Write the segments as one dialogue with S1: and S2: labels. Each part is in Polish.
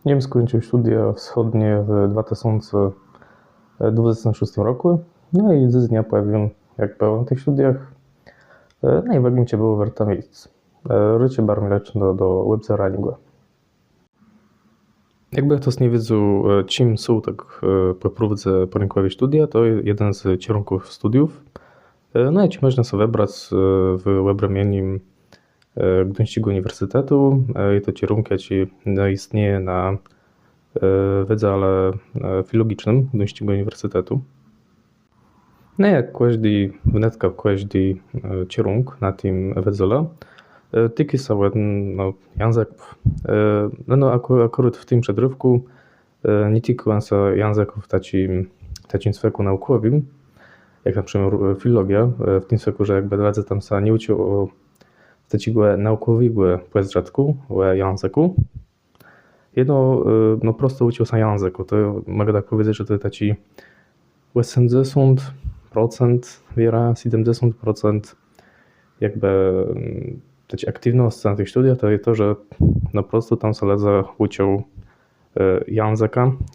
S1: Ním skończył studia wschodnie w 2026 roku. No i z dnia pojawiłem jakby na tych studiach. No i w było warto miejsc. Życie bar mleczne do webzeraningu. Jakby to nie wiedzą, czym są tak po próbce porynkowej studia, to jeden z kierunków studiów. No i ci można sobie wybrać w obramieniu Gdańskiego Uniwersytetu i to kierunki ci istnieje na wydziale filologicznym Gdańskiego Uniwersytetu. No jak każdy wnetka w każdy kierunk na tym wydziale, tyki są języków. No akurat w tym przedrywku nie tylko są języków takim sferku naukowym, jak na przykład filologia, w tym sferku, że jakby drodzy tam się nie uczył o takiego naukowego poezdziatku, o języku. Jedno, no prosto uczył się języku, to mogę tak powiedzieć, że to taki 80%, wiera, 70% jakby takiej aktywności na tych studiach, to jest to, że no prosto tam się ledze uczył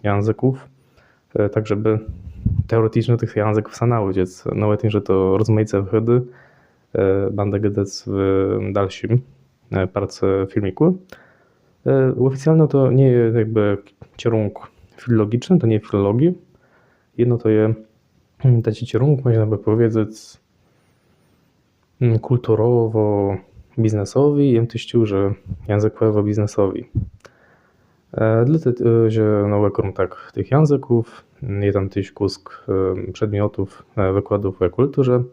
S1: języków, tak żeby teoretycznie tych języków się nauczyć. Nawet że to rozmaice wychody będę gadać w dalszym pracy filmiku. Oficjalnie to nie jest jakby kierunek filologiczny, to nie jest filologii. Jedno to jest taki kierunek, można by powiedzieć, kulturowo-biznesowy i że językowo-biznesowy. Dlatego, że no tak tych języków, jest tam tyś kusk przedmiotów, wykładów o kulturze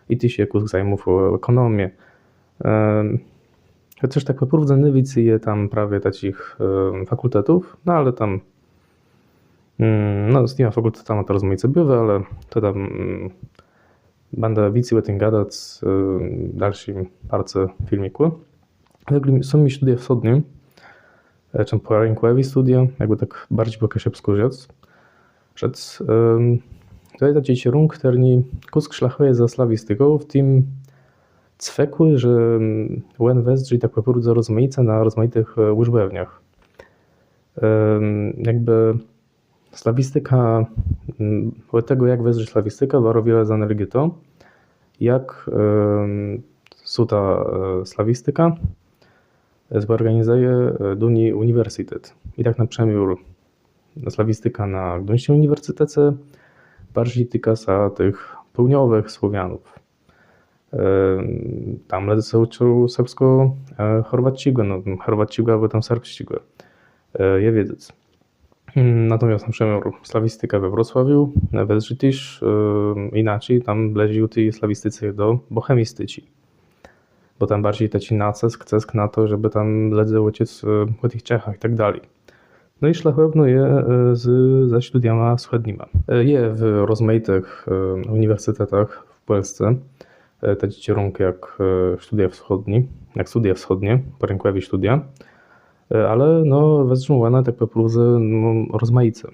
S1: i tyś kusk zajmów o ekonomię. Chociaż tak po próbce Nywicy jest tam prawie takich fakultetów, no ale tam no z tymi fakultetami to rozmaice bywa, ale to tam będę więcej o tym gadać w dalszym parce filmiku. Są mi studia wschodnie, czym po rynkowej studia, jakby tak bardziej po kaszepsku rzec. To jest taki kierunek, który kusk szlachuje za slawistyką, w tym cweku, że UNWS, czyli tak po prostu rozmaice na rozmaitych łużbowniach. Jakby slawistyka, od tego jak wezwać slawistyka, bardzo wiele zależy to, jak są ta slawistyka zorganizuje Duni Uniwersytet. I tak na przykład slawistyka na Gdańskim Uniwersytecie bardziej tyka się tych południowych Słowianów. Tam ledzy się uczył serbsko-chorwackiego, no chorwackiego albo tam serbskiego. Je wiedzieć. Natomiast na przykład slawistyka we Wrocławiu wezrzy też inaczej, tam leży tej slawistyce do bohemistyci. Bo tam bardziej taki nacisk na to, żeby tam ledzy uciec po tych Czechach i tak dalej. No i szlachowno je ze studiami wschodnimi. Je w rozmaitych uniwersytetach w Polsce takie kierunki jak studia wschodnie, porynkowe studia, ale no wezmą tak po próbce no, rozmaice.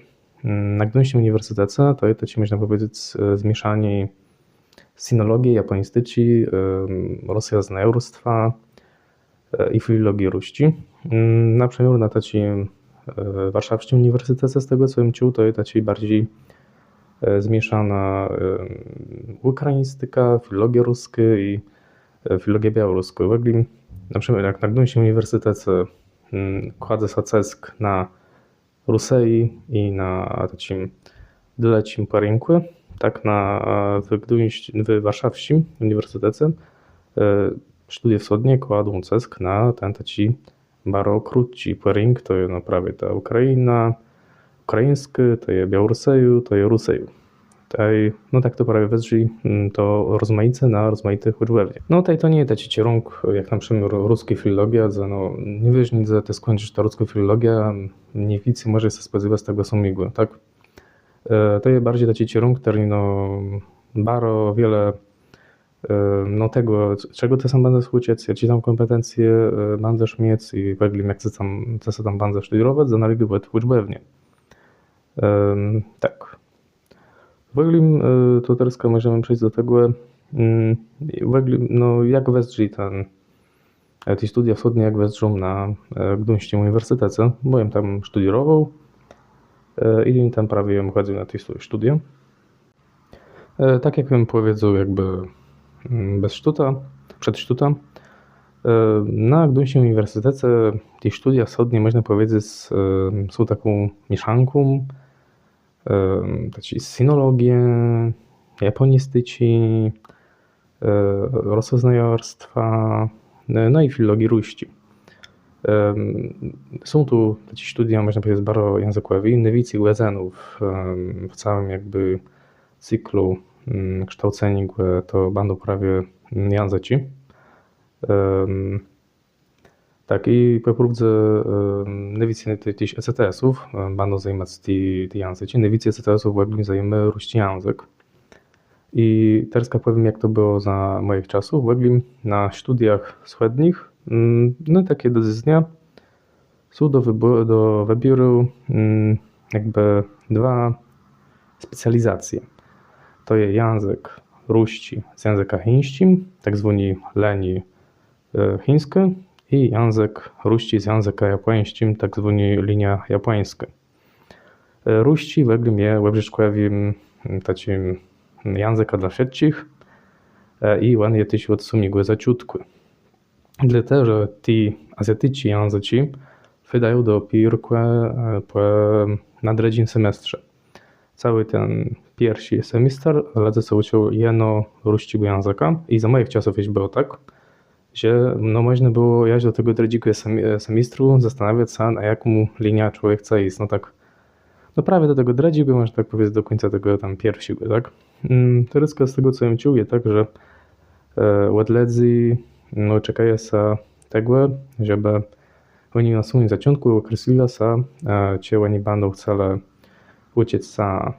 S1: Na Gdańskim Uniwersytecie to jest taki, można powiedzieć, zmieszanie sinologii, japonistyci, rozjaznajurstwa i filologii ruści. Na przykład na takim warszawskim uniwersytecie, z tego co wiem czuł, to jest taki bardziej zmieszana ukraiństyka, filologia ruska i filologia białoruska. Na przykład jak na Gdańskim Uniwersytecie kładę się cesk na Rusei i na takim dlecim porynku, tak w warszawskim uniwersytecie studia wschodnie kładą cesk na ten taki bardzo krótki porynk, to jest prawie ta Ukraina, ukraiński, to jest Białoruseju, to jest Ruseju. No tak to prawie wezrzy to rozmaice na rozmaitych uczbowniach. No to nie jest taki kierunek, jak na przykład ruska filologia, że no nie wiesz nic, że ty skończysz ta ruska filologia, nie widzisz, może się spodziewać z tego samego, tak? To jest bardziej taki kierunek, który no bardzo wiele no tego, czego ty sam będziesz uczyć, jakie tam kompetencje będziesz mieć i w ogóle jak co tam będziesz studiować, zależy od uczbowni. Tak. W ogóle to teraz możemy przejść do tego, w ogóle, no jak wezrzy ten Ty studia wschodnie jak wezżą na Gdyńskim Uniwersytecie, bo jem tam studiował i tam prawie jem chodził na te studia. Tak jak bym powiedział, jakby bez sztuta, przed sztuta. Na Gdyńskim Uniwersytecie te studia wschodnie, można powiedzieć, są taką mieszanką sinologię, japonistyci, rosoznajorstwa, no i filologii ruści. Są tu te studia, można powiedzieć, bardzo językowe, innowicji łazenów w całym jakby cyklu kształcenia, to będą prawie języki. Tak, i po próbce nowicy tych ECTS-ów będą zajmować te języki. Nowicy ECTS-ów właśnie zajmują ruski język. I teraz powiem, jak to było za moich czasów. Właśnie na studiach wschodnich, no takie decyzje są do wyboru jakby dwa specjalizacje. To jest język ruski z języka chińskim, tak zwani leni chińskie, i język ruski z języka japońskim, tak zwani linia japońska. Ruski właśnie jest łebrzyczkowym takim języka dla wszystkich i on jest też od sumiego zaciutku. Dlatego, że ci azjatyczni języki wydają do piórka po nadrzedzim semestrze. Cały ten pierwszy semestr ledzy się uczył jeno ruskiego języka i za moich czasów już było tak, że no można było jść do tego drugiego semestru, zastanawiać się, na jaką linię człowiek chce iść. No tak, no prawie do tego drugiego, można tak powiedzieć, do końca tego tam pierwszego, tak? Teraz z tego, co ja czuję, tak, że od ledzy no czekają się tego, żeby oni na samym początku określili się, czy oni będą chcieli uczyć się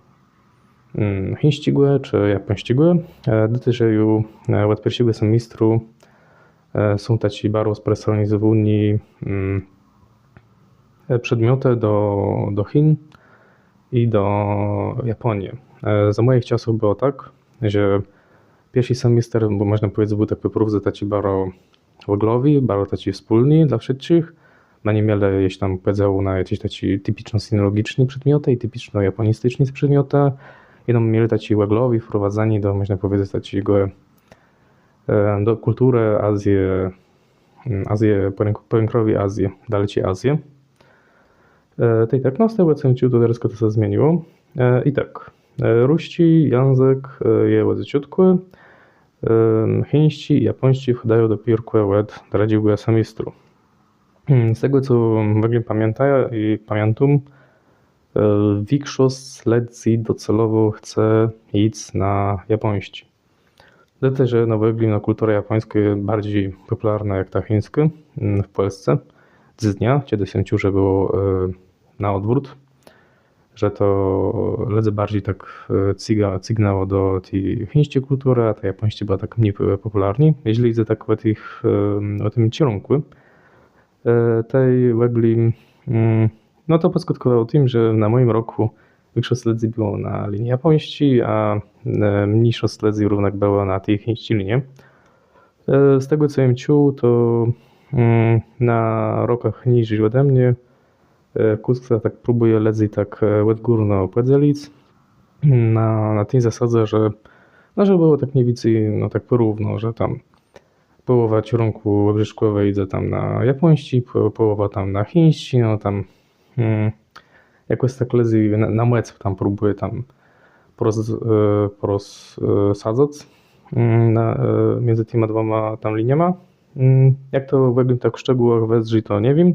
S1: chińskiego czy japońskiego. Dlatego, że już od pierwszego semestru są tacy bardzo spersonalizowani przedmioty do Chin i do Japonii. Za moich czasów było tak, że pierwszy semestr, bo można powiedzieć, był tak wypróbny, taki bardzo woglowy, bardzo taki wspólny dla wszystkich. Oni mieli jeśli tam powiedział na jakieś takie typiczno sinologiczne przedmioty i typiczno japonistyczne przedmioty. I mieli taki woglowy, wprowadzani do, można powiedzieć, takiego do kultury Azji, południowej Azji, daleciej Azji. I tak, no z tego co to teraz to się zmieniło. I tak, ruski język jest ładziutki, chiński i japoński wchodzą do piórka od drugiego semestru. Z tego co w pamiętam, większość lekcji docelowo chce iść na japoński. Dlatego, że kultura japońska jest bardziej popularna jak ta chińska w Polsce. Z dnia, kiedy się że było na odwrót, że to ledzy bardziej tak cygnało do tej chińskiej kultury, a ta japońska była tak mniej popularna. Jeśli idzie tak o tym kierunku, tej wegli, no to poskutkowało tym, że na moim roku większość ledzy było na linii japońskiej, a mniejszość ledzy równak było na tej chińskiej linii. Z tego co wiem czuł, to na rokach niżej ode mnie Kusksa tak próbuje ledzy tak odgórno podzielić na tej zasadzie, że było tak mniej więcej no tak porówno, że tam połowa kierunku obrzyszkowej idzie tam na japoński, połowa tam na chiński, no tam jakoś tak ledzy na młec tam próbuje tam porozsadzać między tymi dwoma tam liniami. Jak to w tak w szczegółach wezrzy, to nie wiem.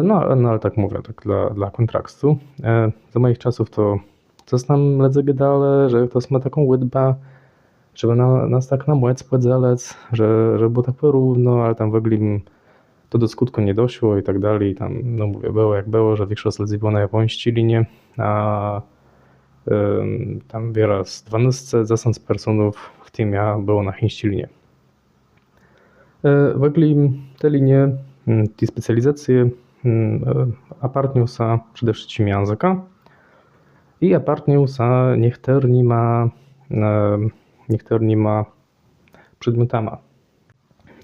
S1: No ale tak mówię, tak dla kontrastu. Za moich czasów to znam ledzy gedale, że ktoś ma taką łydbę, żeby nas tak na młec podzielec, że było tak porówno, ale tam w ogóle to do skutku nie doszło i tak dalej. Tam, no mówię, było jak było, że większość ledzy było na japońskiej linii, a tam wyraz 12 personów, w tym ja, było na chińskiej linii. W ogóle te linie, te specjalizacje apartnią się przede wszystkim języka i apartnią się niektórymi przedmiotami.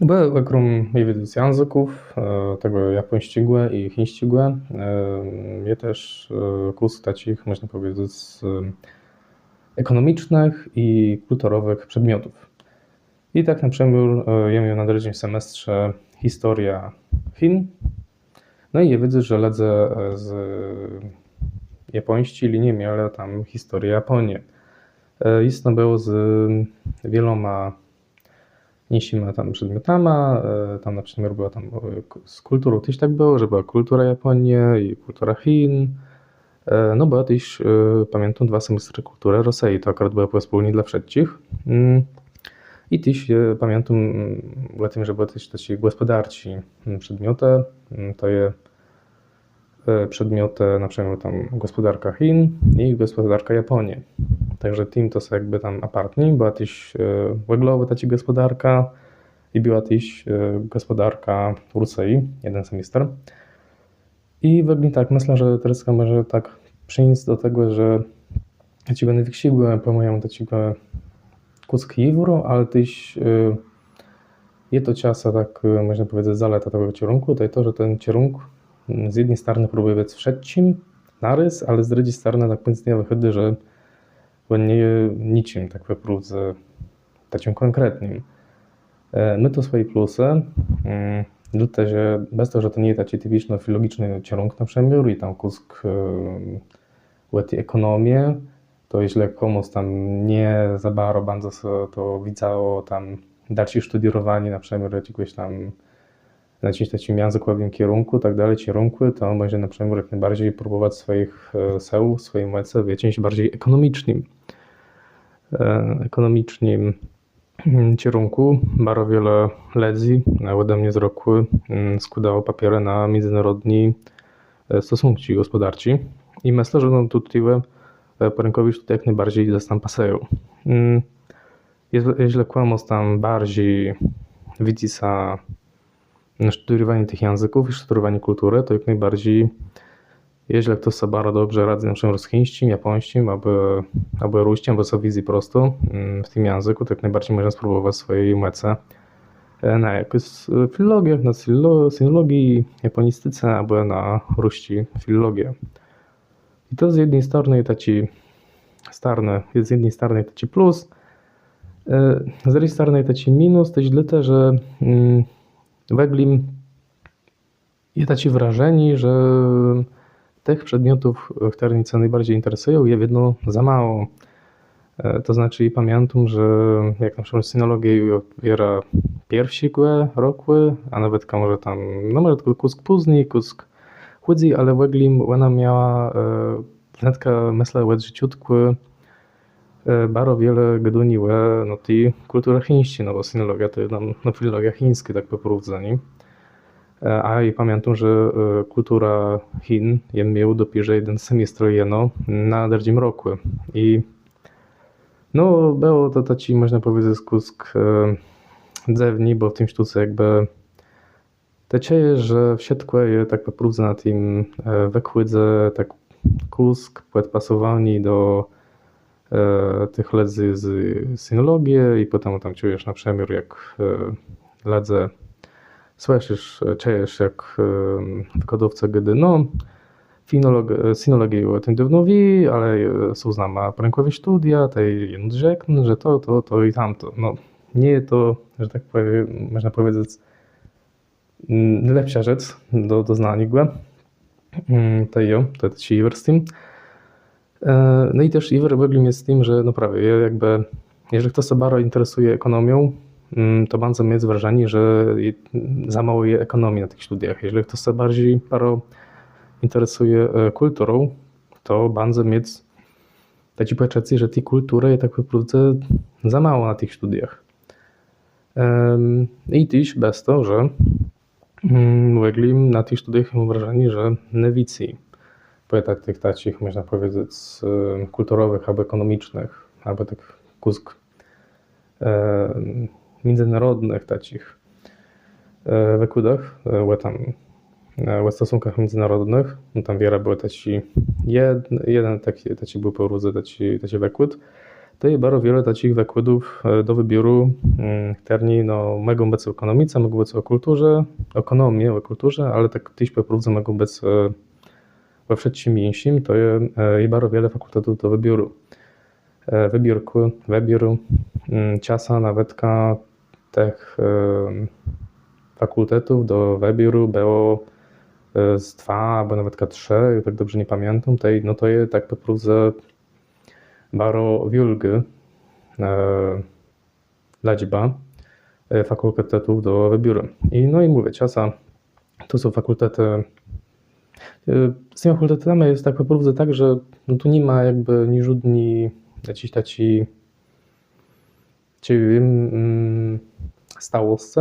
S1: Były krom jevidec języków, tego japońszczygłe i chińszczygłe. Je też kurs takich, można powiedzieć, ekonomicznych i kulturowych przedmiotów. I tak na przykład ja miałem na drugim semestrze historia Chin. No i ja widzę, że ledzę z japońszczy linii miała tam historię Japonii. Jest to było z wieloma nižšíma tam przedmiotama, tam na przykład była tam z kulturą też tak było, że była kultura Japonii i kultura Chin. No była też, pamiętam, 2 semestry kultury Rosji, to akurat była wspólnie dla wszystkich. I też pamiętam o tym, że były też takie gospodarcze przedmioty, to je przedmioty na przykład tam gospodarka Chin i gospodarka Japonii. Także tym to są jakby tam apartni, była też węglowa ta gospodarka i była też gospodarka Rosji, jeden semestr. I właśnie tak, myślę, że teraz może tak przynieść do tego, że takiego największego pomagają takiego kuski euro, ale też jest to czasem tak, można powiedzieć, zaleta tego kierunku, to jest to, że ten kierunek z jednej strony próbuje być wszystkim narys, ale z drugiej strony tak nie wychodzi, że nie niczym tak wypróbuje takim konkretnym. My to swoje plusy, dlatego, że bez tego, że to nie jest taki typiczny filologiczny kierunek na przykład i tam kusk tej ekonomii, to jeśli komuś tam nie za bardzo to widziało tam dalsze studiowanie na przykład jakiegoś tam na jakimś takim językowym kierunku, tak dalej, to może na przykład jak najbardziej próbować swoich seł, swojej mocy w jakimś bardziej ekonomicznym kierunku. Bardzo wiele ludzi ode mnie z roku składało papiery na międzynarodni stosunki gospodarcze i myślę, że no tutaj porynkowi tutaj jak najbardziej zastan pasują. Jeśli komuś tam bardziej widzi się studiowanie tych języków i studiowanie kultury, to jak najbardziej, jeśli ktoś sobie bardzo dobrze radzi na przykład z chińskim, japońskim, albo ruskim, albo sobie wizji prosto w tym języku, to jak najbardziej można spróbować swojej mocy na jakichś filologiach, na sinologii, japonistyce, albo na ruści filologii. I to z jednej strony taki taki plus, z drugiej strony taki minus, też dlatego, że weglim jest takie wrażenie, że tych przedmiotów, które mnie najbardziej interesują, jest jedno za mało. To znaczy pamiętam, że jak na przykład sinologię opiera pierwszy roku, a nawet może tam, no może tylko kusk później, kusk chudzi, ale weglim ona miała wnetka myślę życiutku bardzo wiele gaduniły no tej kultury chińskiej, no bo sinologia to jest tam filologia chińska tak po porównaniu. A i pamiętam, że kultura Chin ja miał dopiero jeden semestr jeno na drugim roku. I no było to taki, można powiedzieć, kusk dzewni, bo w tym sztuce jakby te dzieje, że wszystko je tak po prostu na tym wykłydze tak kusk podpasowani do tych ledzy z sinologii i potem tam czujesz na przykład jak ledze słyszysz, czujesz jak wykładowca gdy no sinologię o tym dawno wie, ale są znama prękowe studia, tej rzekną, że to i tamto. No nie to, że tak powiem, można powiedzieć lepsza rzecz do znania go. To jest iwer z tym. No i też iwer wygląda jest z tym, że no prawie jakby, jeżeli ktoś się bardzo interesuje ekonomią, to bardzo mieć wrażenie, że za mało jest ekonomii na tych studiach. Jeżeli ktoś się bardziej interesuje kulturą, to bardzo mieć takie poczucie, że tej kultury jest tak po prostu za mało na tych studiach. I też bez to, że na tych studiach mam wrażenie, że nie widzę tych takich, można powiedzieć, kulturowych albo ekonomicznych, albo tak kusk międzynarodnych takich wykładach, o stosunkach międzynarodnych. No tam wiele było taki jeden taki był po taki wykład. to je bardzo wiele takich wykładów do wyboru, którzy no, mogą być o ekonomice, mogą być o kulturze, ekonomii, o kulturze, ale tak też po prostu mogą być we wszystkim innym, to je bardzo wiele fakultetów do wyboru. Wyboru czasa nawet tych fakultetów do wyboru było z 2 albo nawet 3, tak dobrze nie pamiętam, no to je tak po prostu bardzo wielkie liczba fakultetów do wyboru. No i mówię, czasa to są fakultety. Z tymi fakultetami jest tak po prostu tak, że no tu nie ma jakby ni żadnej jakiejś takiej stałości,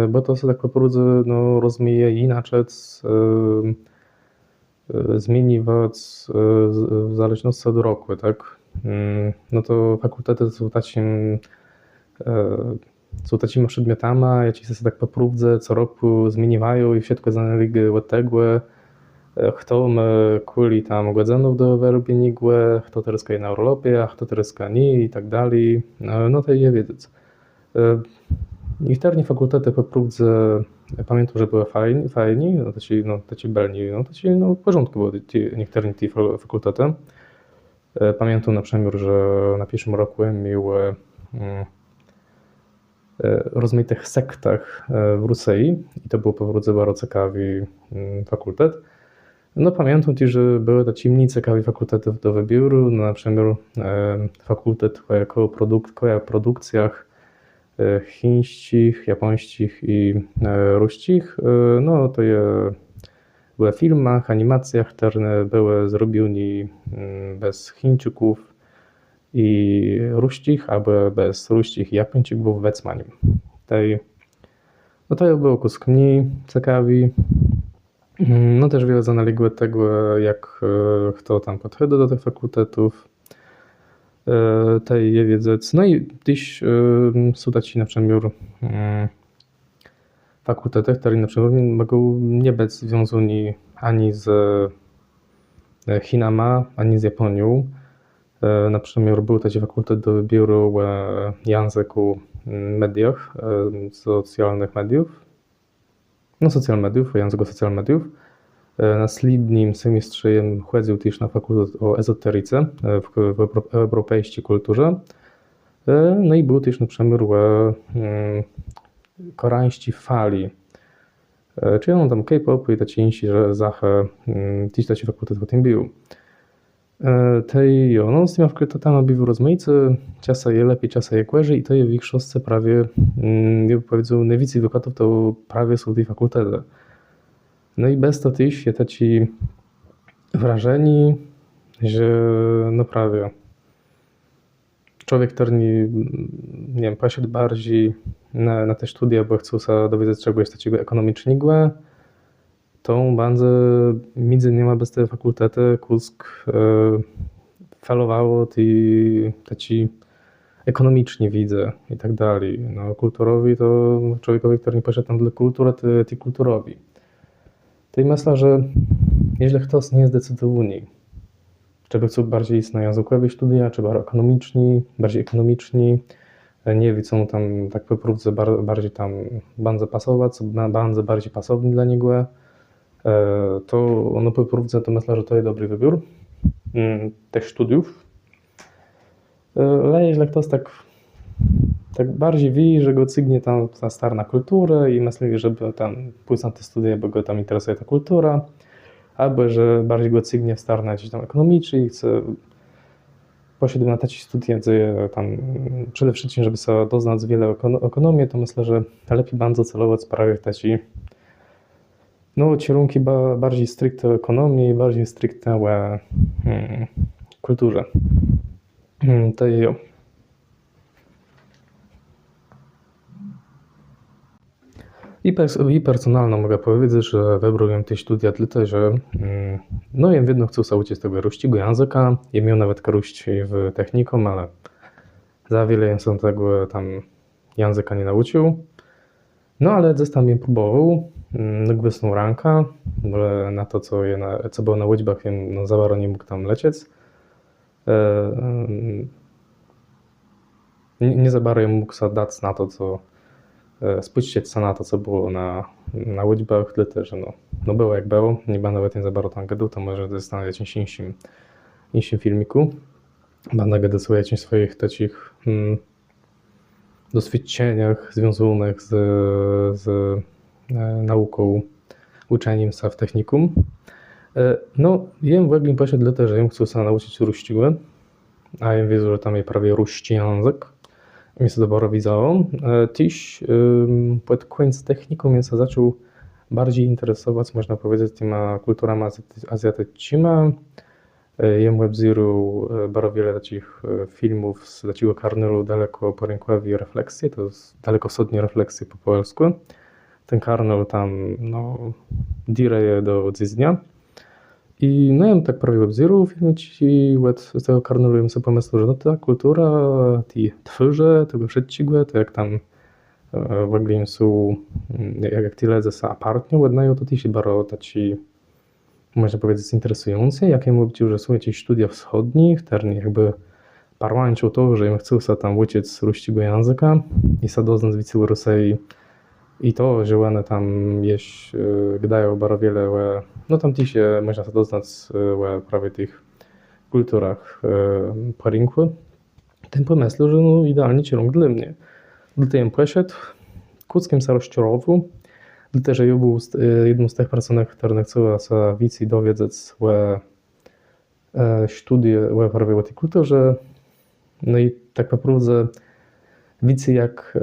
S1: bo to się tak po prostu no, rozumie inaczej, zmieniwać w zależności od roku, tak? No to fakultety są takimi przedmiotami, jakie się tak po prostu co roku zmieniają i wszystko zależy od tego, kto ma kuli tam godzinów do wyrobienia, kto teraz jest na urlopie, a kto teraz nie i tak dalej. No to je wiedzieć. Niektóre fakultety po prostu pamiętam, że były fajni, no to ci belni, no w porządku były niektóre fakultety. Pamiętam na przykład, że na pierwszym roku miał rozmaitych sektach w Rusei i to był po prostu bardzo ciekawy fakultet. No pamiętam też, że były takie mniej ciekawe fakultety do wyboru, no, na przykład fakultet o produkcjach chińskich, japońskich i ruskich. No to je były w filmach, animacjach, które były zrobione bez Chińczyków i ruskich, albo bez ruskich i Japończyków w Weizmannie. No to było kusk mniej ciekawy. No też wiele zależy od tego, jak kto tam podchodzi do tych fakultetów, tej je wiedzieć. No i też są takie na przykład fakultety, które na przykład mogą nie być związane ani z Chinami, ani z Japonią. Na przykład był taki fakultet do wyboru języku mediach, socjalnych mediów. No socjalnych mediów, o języku socjalnych mediów. Na slidnim semestrze chodził też na fakultet o ezoteryce w europejskiej kulturze. No i był też na przykład koreańskiej fali. Czyli on tam K-pop i takie inne zachy, też taki fakultet w tym był. No z tymi fakultetami były rozmaice, czasem je lepiej, czasem je gorzej i to je w większości prawie, ja powiedzą, najwięcej wykładów to prawie są te fakultety. No i bez to też jest takie wrażenie, że no prawie człowiek, który nie wiem, poszedł bardziej na te studia, bo chce się dowiedzieć czegoś takiego ekonomicznego, to bardzo między innymi bez tej fakultety kusk falowało taci ekonomicznie widzę i tak dalej. No kulturowi to człowiekowi, który nie poszedł tam dla kultury, to kulturowi. To i myślę, że jeśli ktoś nie jest zdecydowany, czy by chciał bardziej na językowe studia, czy bardziej ekonomiczni, nie wie, co mu tam tak po prostu bardziej tam bardzo pasować, bardzo bardziej pasowny dla niego, to ono po prostu to myślę, że to jest dobry wybór tych studiów. Ale jeśli ktoś tak bardziej wie, że go cygnie tam ta stara kultura i myśli, żeby tam pójść na te studia, bo go tam interesuje ta kultura, albo że bardziej go cygnie w starna gdzieś tam ekonomicznie i chce poszedł na takie studia, gdzie tam przede wszystkim, żeby sobie doznać wiele ekonomii, to myślę, że lepiej bardzo celować prawie w takie no, kierunki bardziej stricte ekonomii, bardziej stricte kulturze. To jest I personalno mogę powiedzieć, że wybrałem te studia dlatego, że no ja jedno chcę się uczyć tego ruskiego języka, ja miał nawet koruść w technikum, ale za wiele ja się tego tam języka nie nauczył. No ale gdzieś tam je próbował, wysnął ranka, bo na to, co było na liczbach, ja no, za bardzo nie mógł tam lecieć. nie za bardzo mógł się dać na to, co spojrzeć na to, co było na liczbach, dlatego że no było jak było, nie będę nawet nie za bardzo tam gadał, to może zostanę w jakimś inszym filmiku. Będę gadać o jakichś swoich takich doświadczeniach związanych z nauką, uczeniem się w technikum. No, jem w poszedł dlatego, że jem chcę się nauczyć ruściły, a jem wiedzę, że tam jest prawie ruści język. Mi się dobro widzało. Tyś pod koniec technikum ja się zaczął bardziej interesować, można powiedzieć, tymi kulturami azjatyckimi. Jem webziru bardzo wiele takich filmów z takiego karnelu daleko po rynkowi refleksji, to jest dalekowschodnie refleksje po polsku. Ten karnel tam, no, direje do dnia. I no ja tak prawie webziru filmić i z tego karnelu jem sobie pomysł, że no ta kultura, ci twórze tego wszystkiego, to jak tam w ogóle są, jak ti ledze są apartnie ładnają, to się bardzo taci, można powiedzieć, interesujące. Jak ja mówię, że są jakieś studia wschodnie, które jakby parłańczą to, że im chcą się tam uczyć z ruściego języka i się doznać z Rosji. I to, że one tam jeść, gdają bardzo wiele, no tam się można się doznać w prawie tych kulturach po rynku. Ten pomysł, że no idealnie kierunek dla mnie. Dlatego ja poszedł, kuckiem się rozczarował, dlatego że ja był jedną z tych personów, które chciały się więcej dowiedzieć o studii, o prawie tej kulturze. No i tak naprawdę więcej jak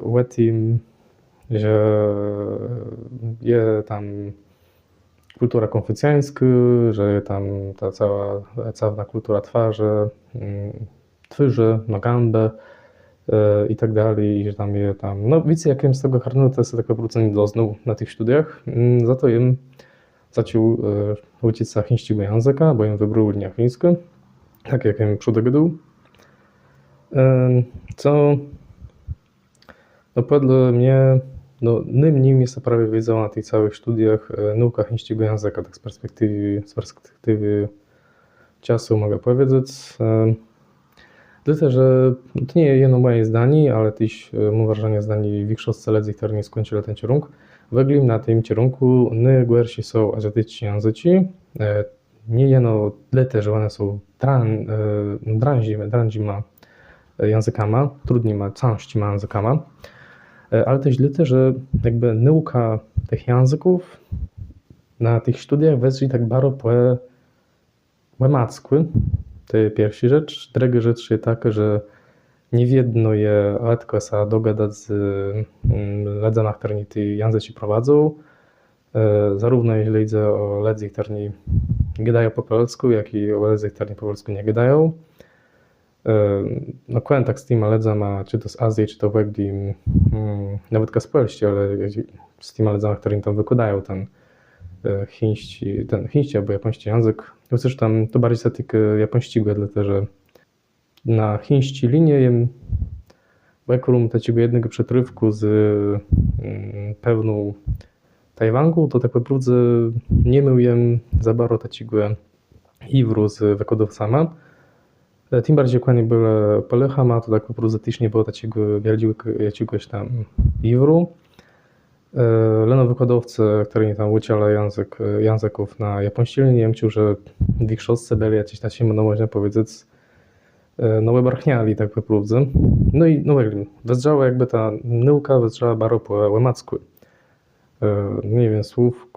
S1: o tym, że jest tam kultura konfucjańska, że tam ta cała kultura twarzy, no gambę i tak dalej, i że tam jest tam, no wiecie, jak z tego karnelu, to jest tak naprawdę nie doznał na tych studiach, za to jem zaczął uczyć się chińskiego języka, bo jem wybrał linię chińską, tak jak jem przedogadał. Co no wedle mnie, no nim jest prawie wiedział na tych całych studiach nauka chińskiego języka, tak z perspektywy czasu mogę powiedzieć. Dlatego, że to nie jest jedno moje zdanie, ale też mam wrażenie zdanie większości ludzi, którzy nie skończyli ten kierunek. W ogóle na tym kierunku najgorsi są azjatyccy języki. Nie jedno dlatego, że one są dręczyma językami, trudnymi, ciężkimi językami, ale też dlatego, że jakby nauka tych języków na tych studiach weszli tak bardzo po macku. To jest pierwsza rzecz. Druga rzecz jest taka, że nie jedno je łatwo się dogadać z ludziami, którzy te języki prowadzą. Zarówno jeśli chodzi o ludzi, którzy gadają po polsku, jak i o ludzi, którzy po polsku nie gadają. No kontakt z tymi ludźmi, czy to z Azji, czy to w ogóle, nawet z Polski, ale z tymi ludźmi, którzy tam wykładają ten chiński albo japoński język. Zresztą tam to bardziej się tyka japońskiego, dlatego że na chińskiej linii jem wekrum takiego jednego przetrywku z pewną Tajwanką, to tak naprawdę nie myłem za bardzo takiego iwru z wykładowcami. Tym bardziej jak oni były polechama, to tak po prostu też nie było takiego jakiegoś tam iwru. Leno wykładowcy, którzy tam uczyli języków na japońszczyźnie, nie wiem, że w większości byli jakieś tacy, no można powiedzieć, no wybarchniali tak po prostu. No i no wezrzała jakby ta nauka wezrzała bardzo po łamacku. Nie wiem, słów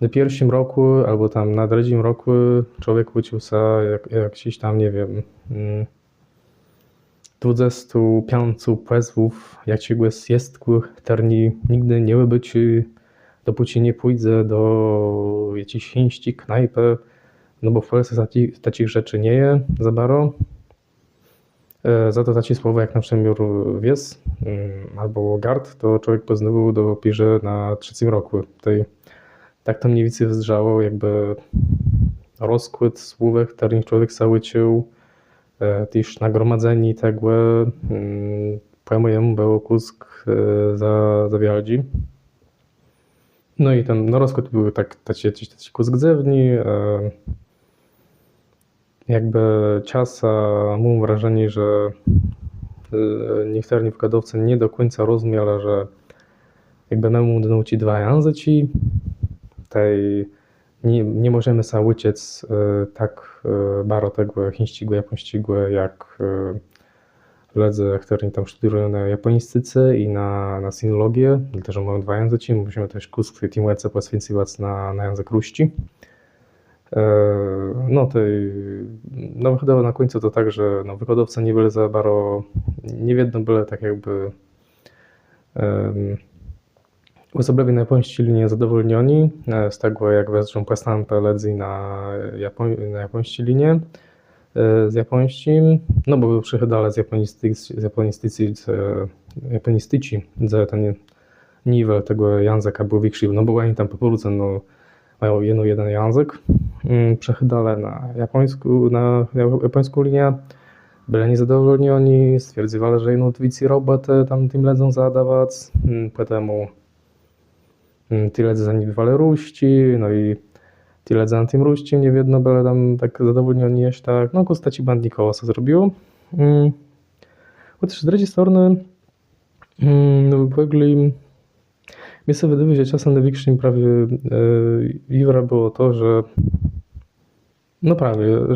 S1: na pierwszym roku albo tam na drugim roku człowiek uczył się jakiś tam, nie wiem, 25 pozwów, jakiegoś języku, który nigdy nie wybyczy, dopóki nie pójdę do jakiejś chińskiej knajpy, no bo w Polsce takich rzeczy nie jest za bardzo. Za to takie słowa jak na przykład wies albo gard, to człowiek poznawał dopiero na trzecim roku. Tak to mniej więcej wzrzało jakby rozkład słówek, których człowiek się uczył, też nagromadzeni tego, po mojemu było kusk za wialdzi. No i ten rozkład był taki kusk drzewni. jakby czasa mam wrażenie, że niektórzy wykładowcy nie do końca rozumieli, że jakby my mu nauczyć dwa języki, tej nie możemy sobie uciec tak bardzo tego chińskiego, japońskiego, jak ludzie, którzy tam studiują na japonistyce i na sinologię, dlatego że mamy dwa języki, musimy też kurs tym łece poświęcić na język ruści. No wychodziło na końcu to tak, że wykładowcy nie byli za bardzo, nie wiedzą byli tak jakby osobowi na japońszczyźnie niezadowoleni z tego, jak wezmą postępy ludzi na japońszczyźnie, z japońszczym, no bo przychodili z japonistyci, że ten nivel tego języka był większy, no bo oni tam po prostu mają jeden język, przechodili na japońską linię, byli niezadowoleni, stwierdzili, że więcej roboty tam tym ludziom zadawać, potem ci ludzie zaniedbywali ruści, no i ci ludzie na tym ruści nie wiedzą, byli tam tak zadowoleni jeszcze tak, no kustaci bandnikowo co zrobiło. Chociaż z drugiej strony w ogóle mi się wydaje, że czasem największym prawie iwra było to, że no prawie,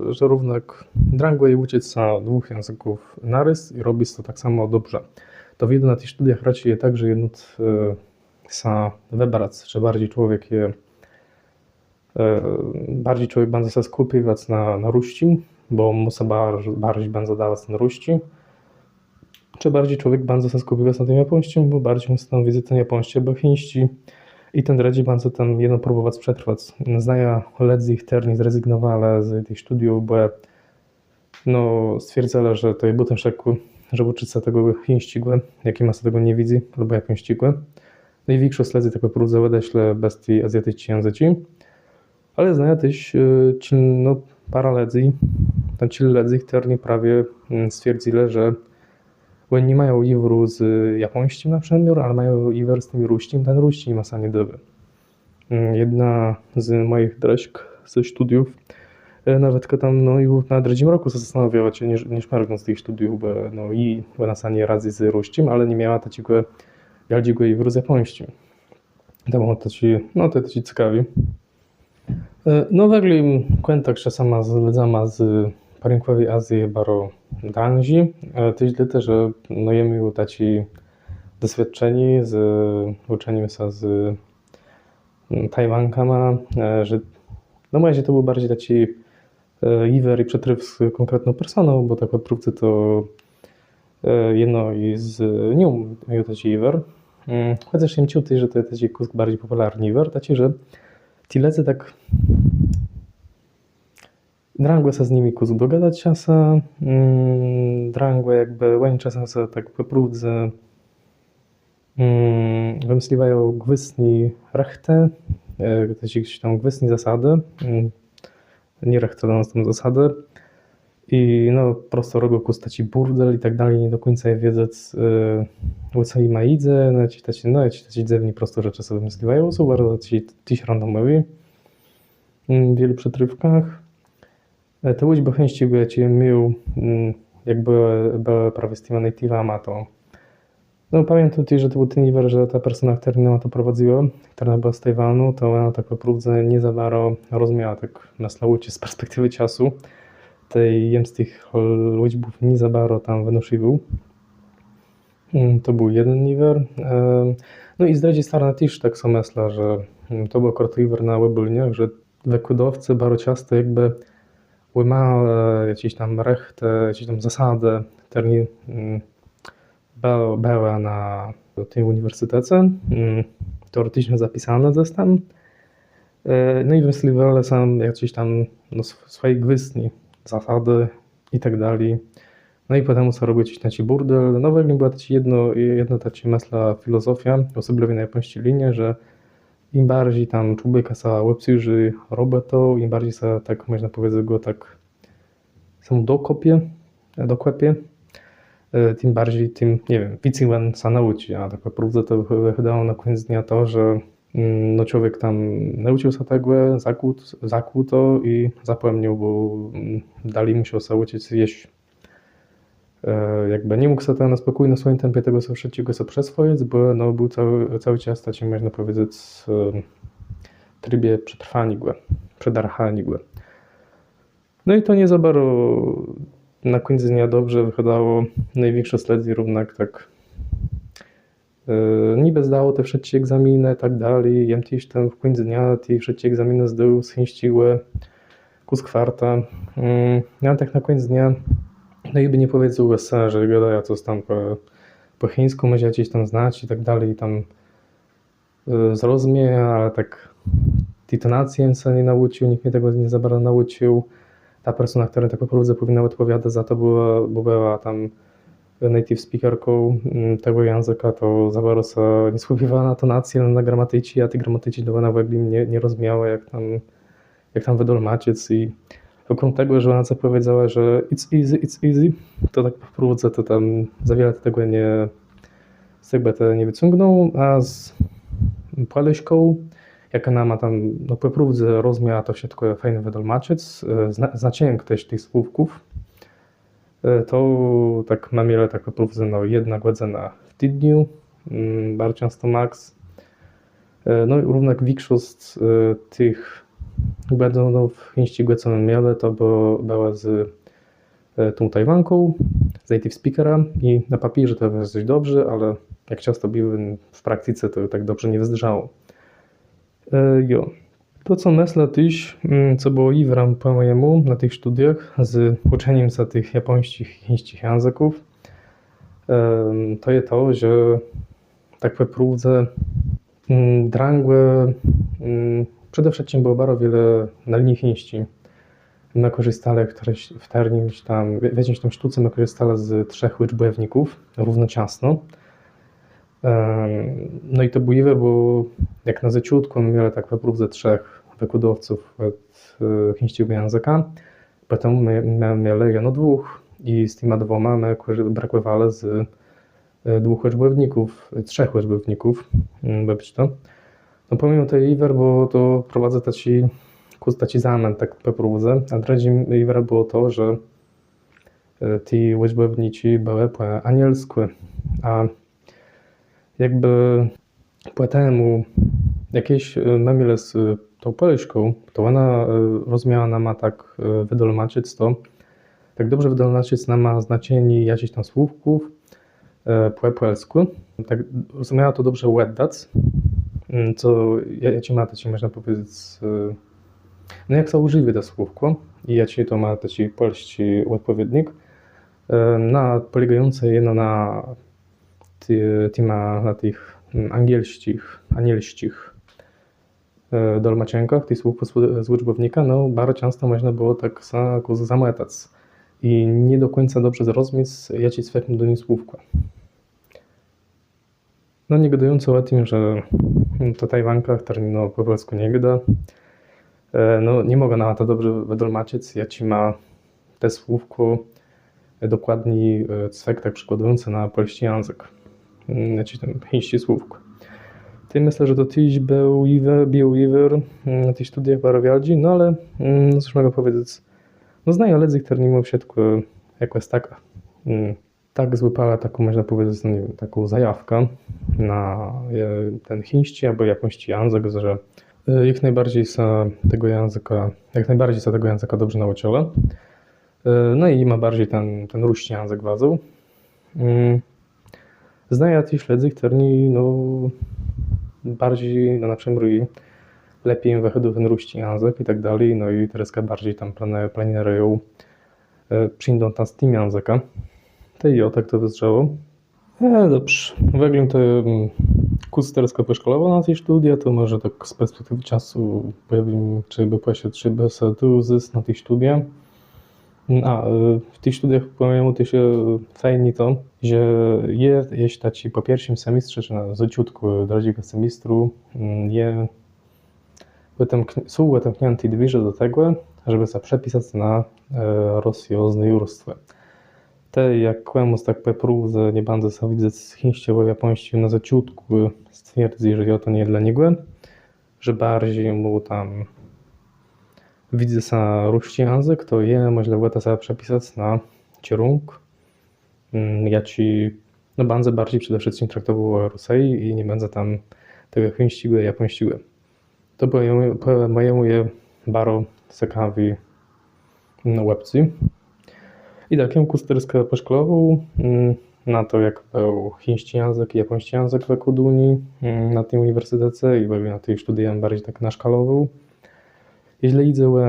S1: że równak dranguje uczyć się dwóch języków naraz i robić to tak samo dobrze. To widzę na tych studiach raczej jest tak, że jednot sa wybrać, że bardziej człowiek będzie się skupiać na ruści, bo musi bardziej będzie dawać na ruści, czy bardziej człowiek będzie się skupiać na tym japońskim, bo bardziej musi tam widzieć ten japoński, bo chiński i ten raczej będzie tam jedno próbować przetrwać. Znaję ludzi, którzy zrezygnowali z tych studiów, bo stwierdzali, że to jest ten szeku, że uczyć się tego chińskiego, jaki ma się tego nie widzi, albo japońskiego. No i większość ludzi tak próbuje odeśle bez tej azjatyckiej języki. Ale znaję też parę ludzi, ci ludzi, którzy prawie stwierdzili, że oni nie mają iwru z japońskim na przykład, ale mają iwr z tym ruściem, ten ruści ma sami doby. Jedna z moich drożk ze studiów, nawet tam i na drugim roku się zastanawiała, czy nie szmargnąć z tych studiów, bo i ona sami radzi z ruściem, ale nie miała takiego jaldziego iwru z japońskim. To było to ci ciekawi. No w ogóle kontakt czasami z ludziami z rynkowej Azji bardzo drąży, też dlatego, że jemy tacy doświadczeni z uczeniem się z Tajwankami, że może to był bardziej taki iwer i przetryw z konkretną personą, bo tak naprawdę to jedno i z nią miał taki iwer. Chociaż im czuć, że to jest taki bardziej popularny iwer, taki, że ci ludzie tak drangłe się z nimi dogadać czasem, drangłe jakby oni czasem się tak popróbdze wymyśliwają gwystni rechte, jakieś tam gwystni zasady, nie rechte, ale tam zasady i prosto robią kustaci burdel i tak dalej, nie do końca wiedzą o co im idzie, ci taci dzewni prosto rzeczy sobie wymyśliwają, są bardzo ci randomowi w wielu przetrywkach. Te łódź chęci by ci miał, jak były prawie z tymi native'ami, to pamiętam też, że to był ten iwer, że ta persona, która nam to prowadziła, która była z Tajwanu, to ona tak naprawdę nie za bardzo rozumiała tak na slaucie z perspektywy czasu. Jem z tych łódźbów nie za bardzo tam wynosił. To był jeden iwer. I z drugiej strony też tak samo myślę, że to był akurat iwer na webulniach, że wykładowcy bardzo często jakby łamali jakieś tam rechte, jakieś tam zasady, które były na tym uniwersytecie, teoretycznie zapisane zresztą. I wymyśliwali sam jakieś tam swoje gwystni, zasady i tak dalej. I potem sobie robić taki burdel. W ogóle była jedna taka myśla filozofia, osobliwie na japońskiej linie, że im bardziej tam człowieka się obsłuży robotą, im bardziej się tak można powiedzieć go tak sam dokopie, tym bardziej, tym, nie wiem, więcej on się nauczy. A tak naprawdę to wychodziło na koniec dnia to, że No człowiek tam nauczył się tego, zakłuł to i zapomniał, bo dali mu się uczyć jeść. Jakby nie mógł sobie na spokojnie, na swoim tempie tego wszystkiego sobie przyswoić, bo no, był cały czas, tak można powiedzieć, w trybie przetrwania, przedarchania. No i to nie za bardzo na końcu dnia dobrze wyglądało. Największe śledzi równak tak niby zdało te wszystkie egzaminy i tak dalej. Ja też tam w końcu dnia te wszystkie egzaminy zdał, zchęciły kus kwarta. Ja tak na końcu dnia no i by nie powiedział USA, że gada coś tam po chińsku może gdzieś tam znać i tak dalej, tam zrozumie, ale tak tytonację się nie nauczył, nikt mnie tego nie za bardzo nauczył. Ta persona, która tak po prostu powinna odpowiadać za to, była tam native speakerką tego języka, to za bardzo nie skupiła na tonacji, na gramatyce, a tej gramatyki to ona jakby nie rozumiała, jak tam wydolmaczyć i wokół tego, że ona co powiedziała, że it's easy, to tak po prostu to tam za wiele tego nie wyciągnął, a z Poliszką, jak ona ma tam, no po prostu rozumiała to się tylko fajnie wydolmaczyć, znaczenie też tych słówków, to tak mam ile tak po prostu no, jedna godzina w tygodniu, bardzo często max. No i równak większość tych godzinów chińskiego, co mam mieli, to była z tą Tajwanką, z native speakera i na papierze to jest dość dobrze, ale jak często były w praktyce, to tak dobrze nie wyzdarzało. Jo. To co myślę też, co było iwram po mojemu na tych studiach z uczeniem się tych japońskich i chińskich języków, to jest to, że tak po próbce drangłe przede wszystkim było bardzo wiele na linii chińskiej. My korzystali w jakimś tam sztuce, my korzystali z 3 liczbowników równocześnie. No i to było iwe, bo jak na zaciutku my mieli tak po próbce 3 wykładowców od chińskiego języka, potem my mieli jeno 2 i z tymi 2 my brakowało z 2 liczbowników, 3 liczbowników, to. No pomimo tej iwer, bo to prowadza taki zamęt tak po próbce, a drugim iwer było to, że te liczbownicy były po anielsku, a jakby po temu jakieś mamy z tą Poliszką, to ona rozumiała nama tak wydolmaczyć to, tak dobrze wydolmaczyć nama znaczenie jakichś tam słówków po polsku, tak rozumiała to dobrze oddać, co ja ci ma to można powiedzieć, no jak się używa to słówko i ja ci to ma taki polski odpowiednik, polegający jeno na tych anielskich dolmaczenkach, tych słów z liczbownika, no bardzo często można było tak zametać i nie do końca dobrze zrozumieć, jakie jest do nich słówko. No nie gadając o tym, że to Tajwanka, która no, po polsku nie gada, no nie mogę na to dobrze wydolmaczyć, jakie ma te słówko dokładnie cwek tak przykładujący na polski język, jakiś tam chiński słówko. Ty myślę, że to tyś był iwer na tych studiach barowiadzi, no ale cóż mogę powiedzieć, no znają ledzy, które mimo wszystko jakoś tak złapała taką, można powiedzieć, no nie wiem, taką zajawkę na ten chiński albo japoński język, że jak najbardziej się tego języka dobrze nauczyła. No i ma bardziej ten ruski język wadzą. Znają też ledzy, które no bardziej, no na przykład lepiej im wychodził ten ruski język i tak dalej, no i teraz bardziej tam planują przyjdą tam z tym języka. To i o tak to wyzrzało. Dobrze, wygląda to kurs teraz poszkolował na tej studia, to może tak z perspektywy czasu powiem, czy by posiadł, czy by się tu zysk na tych studiach. A w tych studiach powiem to się fajnie to, że jest taki po pierwszym semestrze, czy na zaciutku drugiego semestru, są wytępnięte dwiże do tego, żeby się przepisać na rozwiązne jurstwo. Te, jak kłemu tak průvze nie będę sa widzieć z chińskiego japońskiego na zaciutku stwierdzi, że ja to nie dla niego, że bardziej mu tam widzę sa ruski język, to je możliwe to sobie przepisać na kierunk. Ja ci no będę bardziej przede wszystkim traktował o Rusei i nie będę tam tego chińskiego, japońskiego. To po mojemu je bardzo ciekawi łebcy. I takim kusterska poszkolował na to, jak był chiński język i japoński język w Koduni na tej uniwersytecie i na tej studiam bardziej tak naszkalował. Jeśli idzie o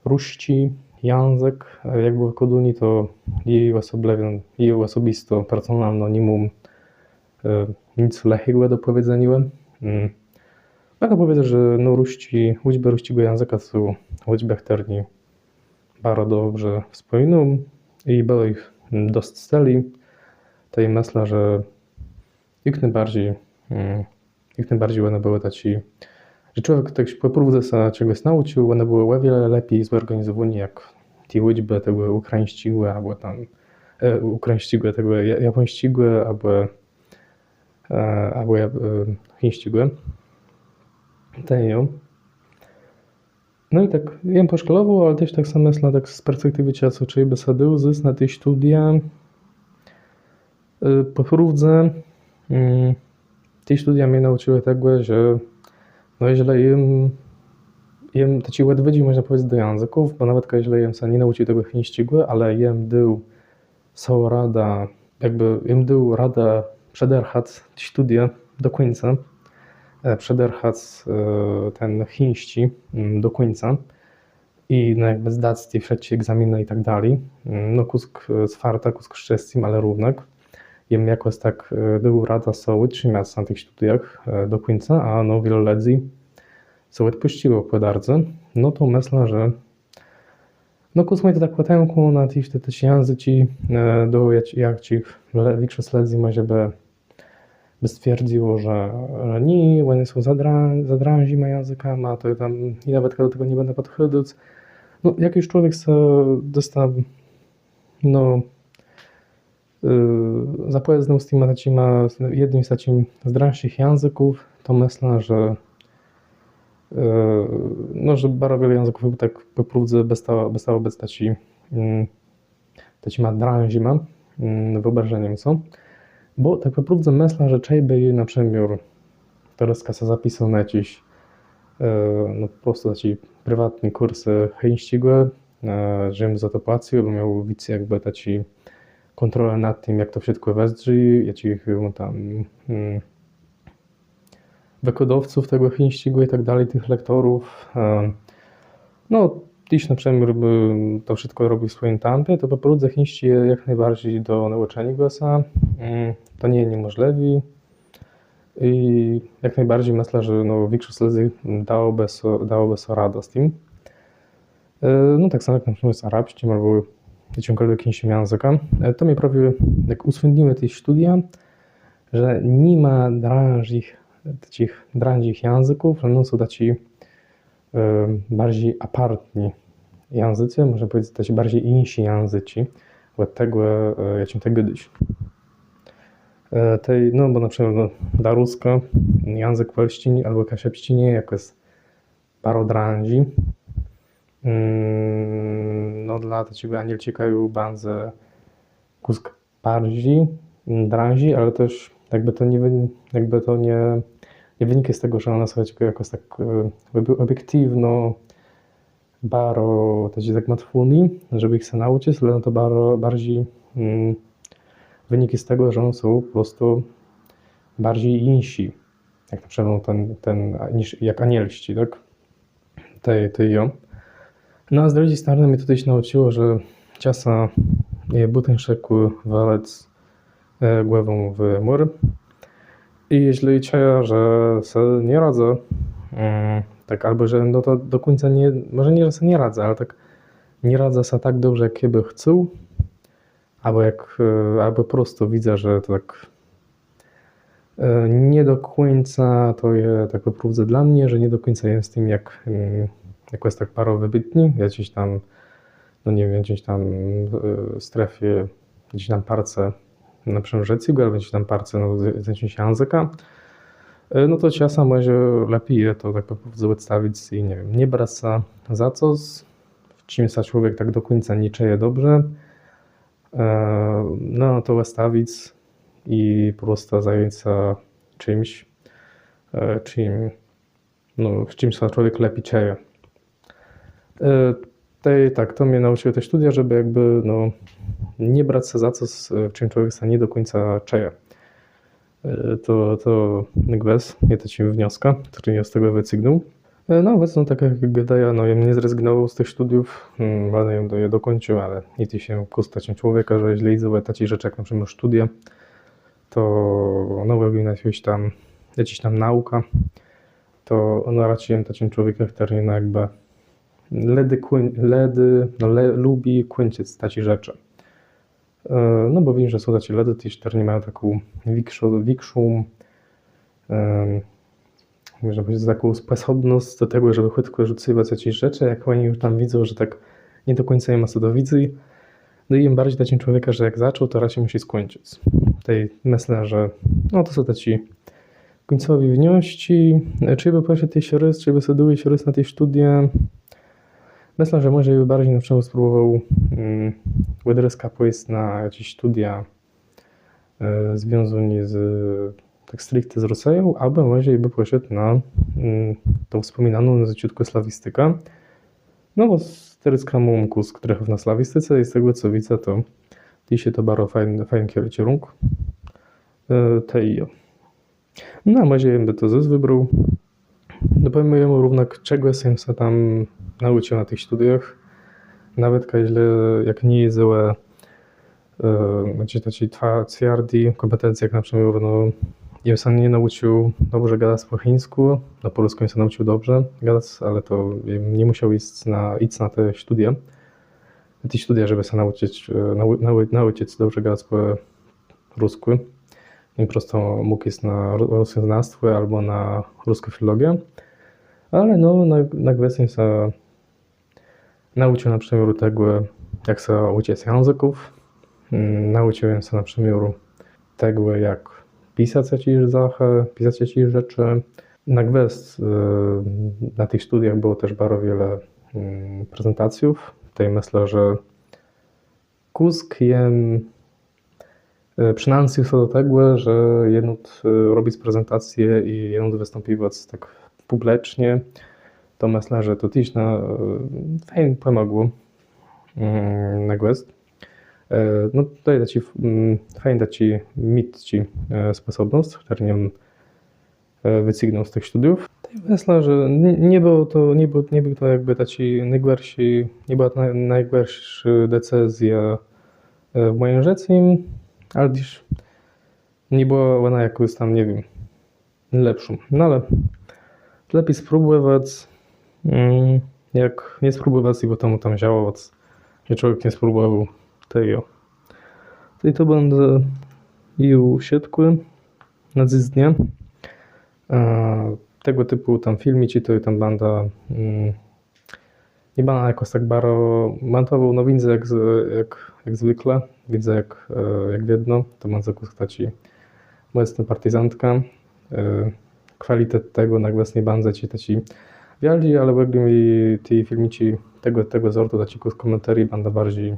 S1: ruski język, jak był w Koduni, to jej osobisto, personalno nie mam nic lepszego do powiedzenia. Mogę powiedzieć, że no liczby ruskiego języka są liczby aktorni bardzo dobrze wspominam i było ich dość celi. To i myślę, że jak najbardziej one były taci, że człowiek tak się popróbuje się czegoś nauczył, one były o wiele lepiej zorganizowane jak te liczby tego ukraińskiego, albo tam ukraińskiego, tego japońskiego, albo chińskiego. No i tak, jem poszkolował, ale też tak samo myślę, tak z perspektywy czasu, czyli by sadył zysk na tej studia. Po próbce te studia mnie nauczyły tego, że no jeżeli jem to ci łatwiej można powiedzieć do języków, bo nawet jeżeli jem się nie nauczył tego chińskiego, ale jem dał są rada, jakby jem dał rada przederchać studia do końca. Przederchać ten chiński do końca i no jakby zdać te wszystkie egzaminy i tak dalej. No kusk zwarta, kusk szczęściem, ale równak. Jem jakoś tak był rada są utrzymać na tych studiach do końca, a no wiele ludzi są odpuściło po dardze. No to myślę, że no kusk to tak łatęku na tych języki do jak ci większość ludzi może by stwierdziło, że nie, one są zadrążyma językama, to tam i nawet do tego nie będę podchodzić. No, jak już człowiek dostał, no, zapoznał z jednym z takich zdręcznych języków, to myślę, że no, że bardzo wiele języków tak po próbce zostało być takimi drążyma wyobrażeniem są. Bo tak po próbce myślę, że trzeba by na przykład teraz się zapisał na jakieś no po prostu takie prywatne kursy chińskiego, żebym za to płacił, bo miał widzieć jakby takie kontrolę nad tym, jak to wszystko wejdzie, jakich tam wykładowców tego chińskiego i tak dalej, tych lektorów. No, jeśli na przykład to wszystko robi w swoim tempie, to po próbce chiński jak najbardziej do nauczenia go się. To nie jest niemożliwe i jak najbardziej myślę, że no, większość ludzi dałoby sobie radę z tym. No tak samo jak na przykład z arabskim albo jakimkolwiek chińskim językiem. To mnie prawie jak uswędniły te studia, że nie ma takich drążych języków, ale no są taci bardziej apartni języcy, można powiedzieć taci bardziej insi języki od tego, jakim to kiedyś. No bo na przykład no, dla ruska język polszczyni albo kaszepszczynie jakoś bardzo drąży. No dla takiego anielcika już bardzo kusk bardziej drąży, ale też jakby to nie wynika z tego, że ona sobie jakoś tak obiektywno bardzo tak matwuni, żeby ich się nauczyć, ale to bardziej wynika z tego, że one są po prostu bardziej insi, jak na przykład niż jak anielści, tak? Ją. No a z drugiej strony mnie to też nauczyło, że czasem butem szeku walec głową w mur. I jeśli czuję, że się nie radzę, tak albo że no to do końca nie, może nie, że się nie radzę, ale tak nie radzę się tak dobrze, jak by chcę, albo po prostu widzę, że to tak nie do końca to jest tak po próbce dla mnie, że nie do końca jest tym, jak jest tak paro wybitni, jakiś tam no nie wiem, gdzieś tam w strefie, gdzieś tam parce, например, жецига, albo gdzieś tam parce, no, z języka, no to ciasa może lepiej je to tak przedstawić i nie wiem, nie brać za co, w czym sa człowiek tak do końca nie czuje dobrze, no to wystawić i po prostu zająć się czymś, no, w czymś sa człowiek lepiej czuje. Tak, to mnie nauczyły te studia, żeby jakby no, nie brać się za co, w czym człowiek się nie do końca czuje. To Nigwes, je takim wnioska, który ja z tego wycygnął. No obecnie, tak jak gadaję, no ja nie zrezygnował z tych studiów, ale ją je dokończył, ale nie ty się kustać człowieka, że źle idzie takiej rzeczy jak na przykład studia, to no jakby jakiś tam nauka, to ono raczej takim człowiekiem, który no jakby lubi kończyć takie rzeczy. No bo wiem, że są takie ledy, które nie mają taką większą, można powiedzieć, taką sposobność do tego, żeby chwytko rzucywać jakieś rzeczy, jak oni już tam widzą, że tak nie do końca im co do widzy. No i im bardziej takim człowieka, że jak zaczął, to raczej musi skończyć. Tutaj myślę, że no to są takie końcowi wnioski. Czy by poszedł tej rys, czy by sobie się rys na tej studie. Myślę, że może by bardziej na przykład spróbował Łedryska pójść na jakieś studia związane z tak stricte z Rosją, albo może by poszedł na tą wspominaną nazyciutko slawistykę. No bo z mam kurs trochę na slawistyce i z tego co widzę, to się to bardzo fajny kierunek. No może by to wybrał. No powiem jemu równak, czego się tam nauczył na tych studiach. Nawet jak nie jeździły takie twarde kompetencje, jak na przykład no, ja sam nie nauczył dobrze gadać po chińsku, na polsku się nauczył dobrze gadać, ale to nie musiał iść na te studia. Te studia, żeby się nauczyć dobrze gadać po rusku. I prosto mógł iść na rosjoznawstwo albo na ruską filologię. Ale no, na kwestię się nauczył na przykład tego, jak się uczyć języków. Nauczyłem się na przykład tego, jak pisać jakieś rzeczy. Na kwestii na tych studiach było też bardzo wiele prezentacji. Tutaj myślę, że Kusk jem przynajmniej co do tego, że jedno robić prezentacje i jedno występować tak publicznie, to myślę, że to też fajnie pomogło na quest. No tutaj da ci fajnie da ci mieć sposobność, którą nie wycygnął z tych studiów. Myślę, że nie był to jakby taki najgorszy, nie była to najgorsza decyzja w moim życiu, ale też nie była ona jakoś tam, nie wiem, lepszą. No ale lepiej spróbować, jak nie spróbować i potem tam działać, jak człowiek nie spróbował tego. I to będę i usiadły na dziś dnia. Tego typu tam filmici, to tam będę nie będę jakoś tak bardzo montował, no widzę jak zwykle, widzę jak widno, to będę kuskać mocno partyzantka. Kwalitet tego na głos nie będę ci wielki, ale jakby mi te filmici tego sortu, taki komentarii będę bardziej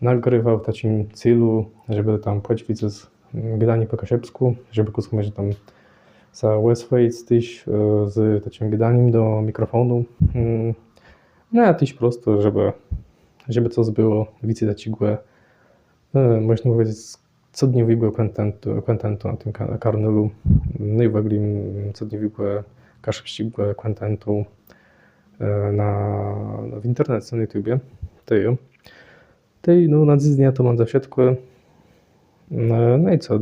S1: nagrywał w takim celu, żeby tam płacić z gadanie po kasiepsku, żeby kuskać tam za wysłać też z takim gadaniem do mikrofonu. No a też prosto, żeby coś było, widzieć takiego, można powiedzieć, codniowego kontentu na tym kanale, no i w ogóle codniowego kaszewskiego kontentu w internecie, na YouTubie. No na dziś dnia to mam za wszystko. No i co,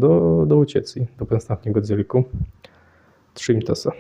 S1: do ucieczki, do następnego dzieliku. Trzymajcie się.